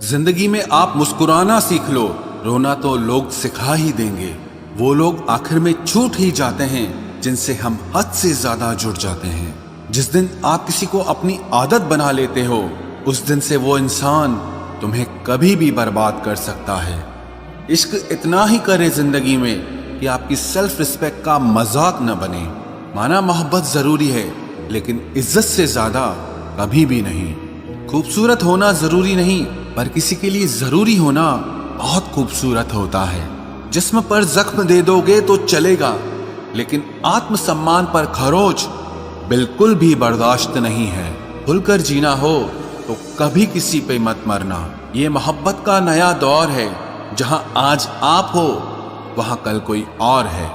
जिंदगी में आप मुस्कुराना सीख लो, रोना तो लोग सिखा ही देंगे। वो लोग आखिर में छूट ही जाते हैं जिनसे हम हद से ज्यादा जुड़ जाते हैं। जिस दिन आप किसी को अपनी आदत बना लेते हो, उस दिन से वो इंसान तुम्हें कभी भी बर्बाद कर सकता है। इश्क इतना ही करे जिंदगी में कि आपकी सेल्फ रिस्पेक्ट का मजाक न बने। माना मोहब्बत जरूरी है, लेकिन इज्जत से ज्यादा कभी भी नहीं। खूबसूरत होना जरूरी नहीं, पर किसी के लिए जरूरी होना बहुत खूबसूरत होता है। जिस्म पर जख्म दे दोगे तो चलेगा, लेकिन आत्मसम्मान पर खरोच बिल्कुल भी बर्दाश्त नहीं है। खुलकर जीना हो तो कभी किसी पे मत मरना। ये मोहब्बत का नया दौर है, जहां आज आप हो वहां कल कोई और है।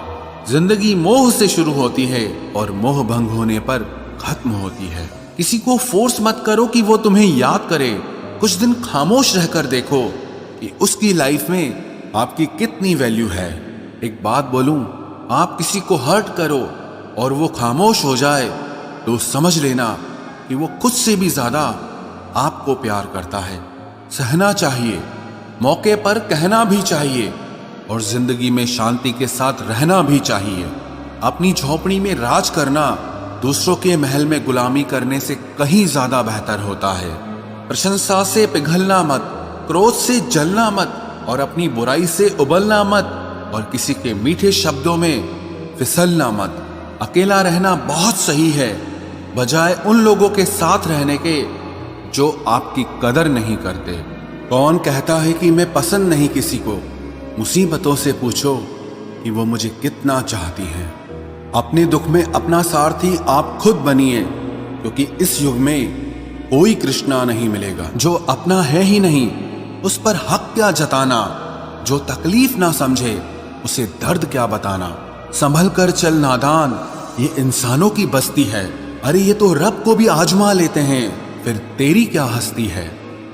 जिंदगी मोह से शुरू होती है और मोह भंग होने पर खत्म होती है। किसी को फोर्स मत करो कि वो तुम्हें याद करे। कुछ दिन खामोश रहकर देखो कि उसकी लाइफ में आपकी कितनी वैल्यू है। एक बात बोलूं, आप किसी को हर्ट करो और वो खामोश हो जाए तो समझ लेना कि वो खुद से भी ज्यादा आपको प्यार करता है। सहना चाहिए, मौके पर कहना भी चाहिए, और जिंदगी में शांति के साथ रहना भी चाहिए। अपनी झोपड़ी में राज करना दूसरों के महल में गुलामी करने से कहीं ज्यादा बेहतर होता है। प्रशंसा से पिघलना मत, क्रोध से जलना मत, और अपनी बुराई से उबलना मत, और किसी के मीठे शब्दों में फिसलना मत। अकेला रहना बहुत सही है, बजाय उन लोगों के साथ रहने के जो आपकी कदर नहीं करते। कौन कहता है कि मैं पसंद नहीं किसी को? मुसीबतों से पूछो कि वो मुझे कितना चाहती हैं। अपने दुख में अपना सारथी आप खुद बनिए, क्योंकि इस युग में कोई कृष्णा नहीं मिलेगा। जो अपना है ही नहीं, उस पर हक क्या जताना? जो तकलीफ ना समझे, उसे दर्द क्या बताना? संभल कर चल नादान, ये इंसानों की बस्ती है। अरे ये तो रब को भी आजमा लेते हैं, फिर तेरी क्या हस्ती है?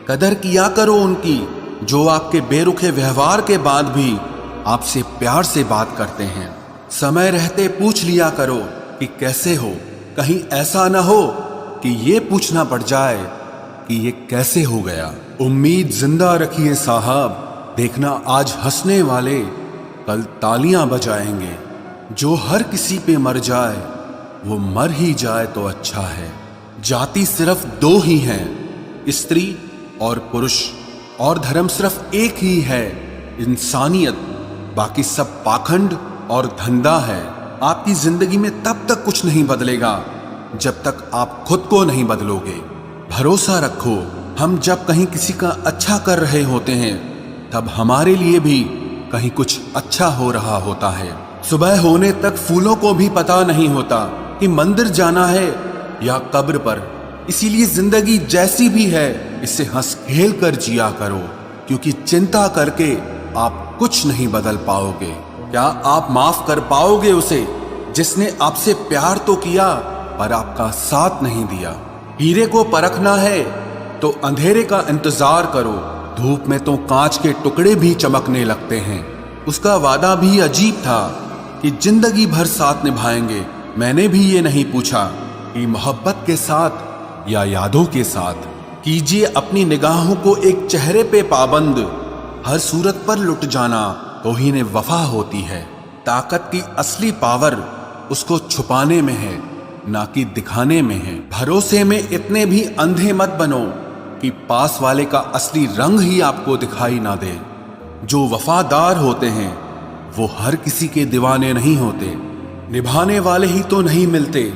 कदर किया करो उनकी जो आपके बेरुखे व्यवहार के बाद भी आपसे प्यार से बात करते हैं। समय रहते पूछ लिया करो कि कैसे हो, कहीं ऐसा ना हो कि ये पूछना पड़ जाए कि ये कैसे हो गया। उम्मीद जिंदा रखिए साहब, देखना आज हंसने वाले कल तालियां बजाएंगे। जो हर किसी पे मर जाए वो मर ही जाए तो अच्छा है। जाति सिर्फ दो ही हैं, स्त्री और पुरुष, और धर्म सिर्फ एक ही है, इंसानियत। बाकी सब पाखंड और धंधा है। आपकी जिंदगी में तब तक कुछ नहीं बदलेगा जब तक आप खुद को नहीं बदलोगे। भरोसा रखो, हम जब कहीं किसी का अच्छा कर रहे होते हैं, तब हमारे लिए भी कहीं कुछ अच्छा हो रहा होता है। सुबह होने तक फूलों को भी पता नहीं होता कि मंदिर जाना है या कब्र पर। इसीलिए जिंदगी जैसी भी है, इसे हंस खेल कर जिया करो, क्योंकि चिंता करके आप कुछ नहीं बदल पाओगे। क्या आप माफ कर पाओगे उसे जिसने आपसे प्यार तो किया पर आपका साथ नहीं दिया? हीरे को परखना है तो अंधेरे का इंतजार करो। धूप में तो कांच के टुकड़े भी चमकने लगते हैं। उसका वादा भी अजीब था कि जिंदगी भर साथ निभाएंगे। मैंने भी ये नहीं पूछा कि मोहब्बत के साथ या यादों के साथ। कीजिए अपनी निगाहों को एक चेहरे पे पाबंद, हर सूरत पर लुट जाना तौहीन वफा होती है। ताकत की असली पावर उसको छुपाने में है, ना कि दिखाने में है। भरोसे में इतने भी अंधे मत बनो कि पास वाले का असली रंग ही आपको दिखाई ना दे। जो वफादार होते हैं वो हर किसी के दीवाने नहीं होते। निभाने वाले ही तो नहीं मिलते,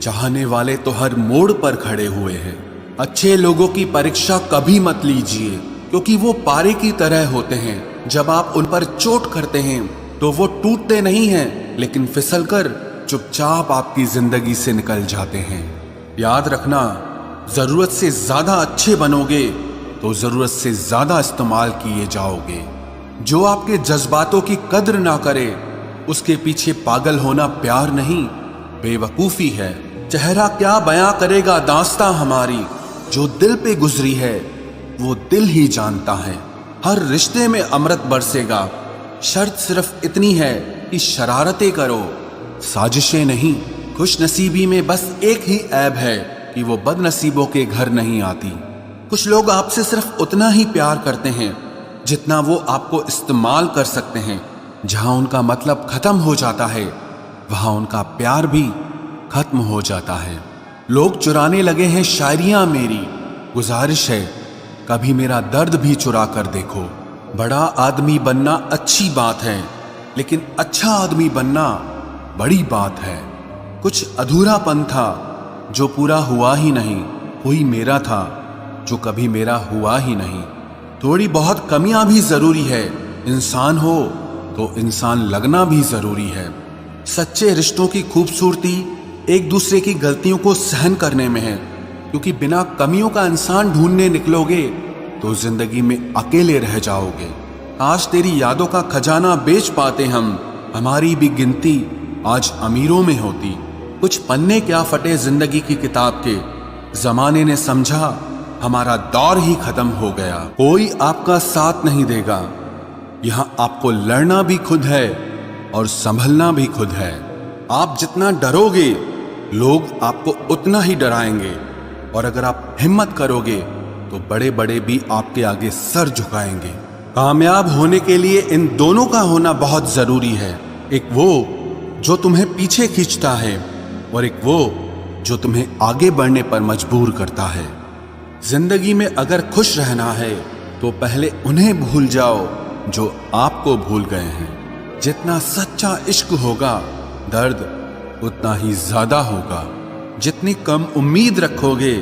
चाहने वाले तो हर मोड़ पर खड़े हुए हैं। अच्छे लोगों की परीक्षा कभी मत लीजिए, क्योंकि वो पारे की तरह होते हैं। जब आप उन पर चोट करते हैं तो वो टूटते नहीं हैं, लेकिन फिसलकर चुपचाप आपकी जिंदगी से निकल जाते हैं। याद रखना, जरूरत से ज्यादा अच्छे बनोगे तो जरूरत से ज्यादा इस्तेमाल किए जाओगे। जो आपके जज्बातों की कद्र ना करे, उसके पीछे पागल होना प्यार नहीं, बेवकूफी है। चेहरा क्या बयां करेगा दास्तां हमारी, जो दिल पे गुजरी है वो दिल ही जानता है। हर रिश्ते में अमृत बरसेगा, शर्त सिर्फ इतनी है कि शरारतें करो, साजिशें नहीं। खुश नसीबी में बस एक ही ऐब है कि वो बदनसीबों के घर नहीं आती। कुछ लोग आपसे सिर्फ उतना ही प्यार करते हैं जितना वो आपको इस्तेमाल कर सकते हैं। जहां उनका मतलब खत्म हो जाता है वहां उनका प्यार भी खत्म हो जाता है। लोग चुराने लगे हैं शायरियां मेरी, गुजारिश है कभी मेरा दर्द भी चुरा कर देखो। बड़ा आदमी बनना अच्छी बात है, लेकिन अच्छा आदमी बनना बड़ी बात है। कुछ अधूरापन था जो पूरा हुआ ही नहीं, कोई मेरा था जो कभी मेरा हुआ ही नहीं। थोड़ी बहुत कमियां भी जरूरी है, इंसान हो तो इंसान लगना भी जरूरी है। सच्चे रिश्तों की खूबसूरती एक दूसरे की गलतियों को सहन करने में है, क्योंकि बिना कमियों का इंसान ढूंढने निकलोगे तो जिंदगी में अकेले रह जाओगे। आज तेरी यादों का खजाना बेच पाते हम, हमारी भी गिनती आज अमीरों में होती। कुछ पन्ने क्या फटे जिंदगी की किताब के, जमाने ने समझा हमारा दौर ही खत्म हो गया। कोई आपका साथ नहीं देगा, यहां आपको लड़ना भी खुद है और संभलना भी खुद है। आप जितना डरोगे लोग आपको उतना ही डराएंगे, और अगर आप हिम्मत करोगे तो बड़े बड़े भी आपके आगे सर झुकाएंगे। कामयाब होने के लिए इन दोनों का होना बहुत जरूरी है। एक वो जो तुम्हें पीछे खींचता है और एक वो जो तुम्हें आगे बढ़ने पर मजबूर करता है। जिंदगी में अगर खुश रहना है तो पहले उन्हें भूल जाओ जो आपको भूल गए हैं। जितना सच्चा इश्क होगा दर्द उतना ही ज्यादा होगा। जितनी कम उम्मीद रखोगे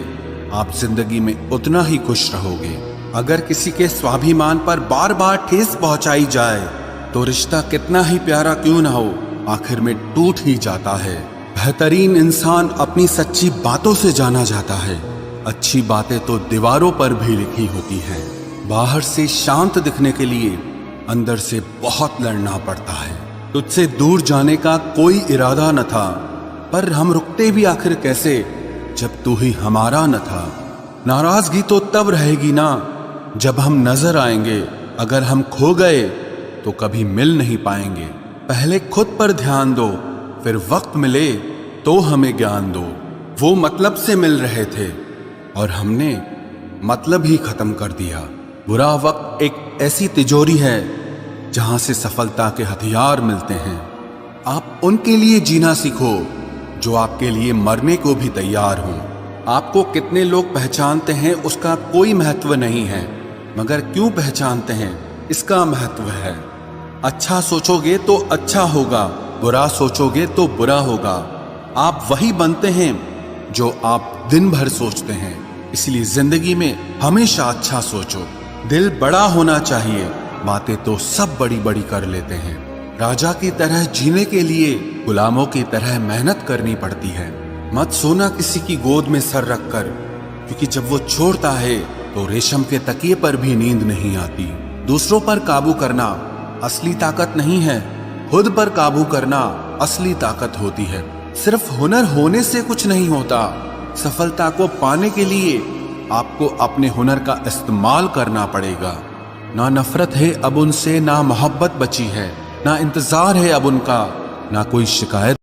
आप जिंदगी में उतना ही खुश रहोगे। अगर किसी के स्वाभिमान पर बार बार ठेस पहुंचाई जाए तो रिश्ता कितना ही प्यारा क्यों ना हो आखिर में टूट ही जाता है। बेहतरीन इंसान अपनी सच्ची बातों से जाना जाता है। अच्छी बातें तो दीवारों पर भी लिखी होती हैं। बाहर से शांत दिखने के लिए अंदर से बहुत लड़ना पड़ता है। तुझसे दूर जाने का कोई इरादा न था, पर हम रुकते भी आखिर कैसे जब तू ही हमारा न था। नाराजगी तो तब रहेगी ना जब हम नजर आएंगे, अगर हम खो गए तो कभी मिल नहीं पाएंगे। पहले खुद पर ध्यान दो, फिर वक्त मिले तो हमें ज्ञान दो। वो मतलब से मिल रहे थे और हमने मतलब ही खत्म कर दिया। बुरा वक्त एक ऐसी तिजोरी है जहां से सफलता के हथियार मिलते हैं। आप उनके लिए जीना सीखो जो आपके लिए मरने को भी तैयार हों। आपको कितने लोग पहचानते हैं उसका कोई महत्व नहीं है, मगर क्यों पहचानते हैं इसका महत्व है। अच्छा सोचोगे तो अच्छा होगा, बुरा सोचोगे तो बुरा होगा। आप वही बनते हैं जो आप दिन भर सोचते हैं, इसलिए जिंदगी में हमेशा अच्छा सोचो। दिल बड़ा होना चाहिए, बातें तो सब बड़ी बड़ी कर लेते हैं। राजा की तरह जीने के लिए गुलामों की तरह मेहनत करनी पड़ती है। मत सोना किसी की गोद में सर रखकर, क्योंकि जब वो छोड़ता है तो रेशम के तकिए पर भी नींद नहीं आती। दूसरों पर काबू करना असली ताकत नहीं है, खुद पर काबू करना असली ताकत होती है। सिर्फ हुनर होने से कुछ नहीं होता, सफलता को पाने के लिए आपको अपने हुनर का इस्तेमाल करना पड़ेगा। ना नफरत है अब उनसे, ना मोहब्बत बची है, ना इंतजार है अब उनका, ना कोई शिकायत।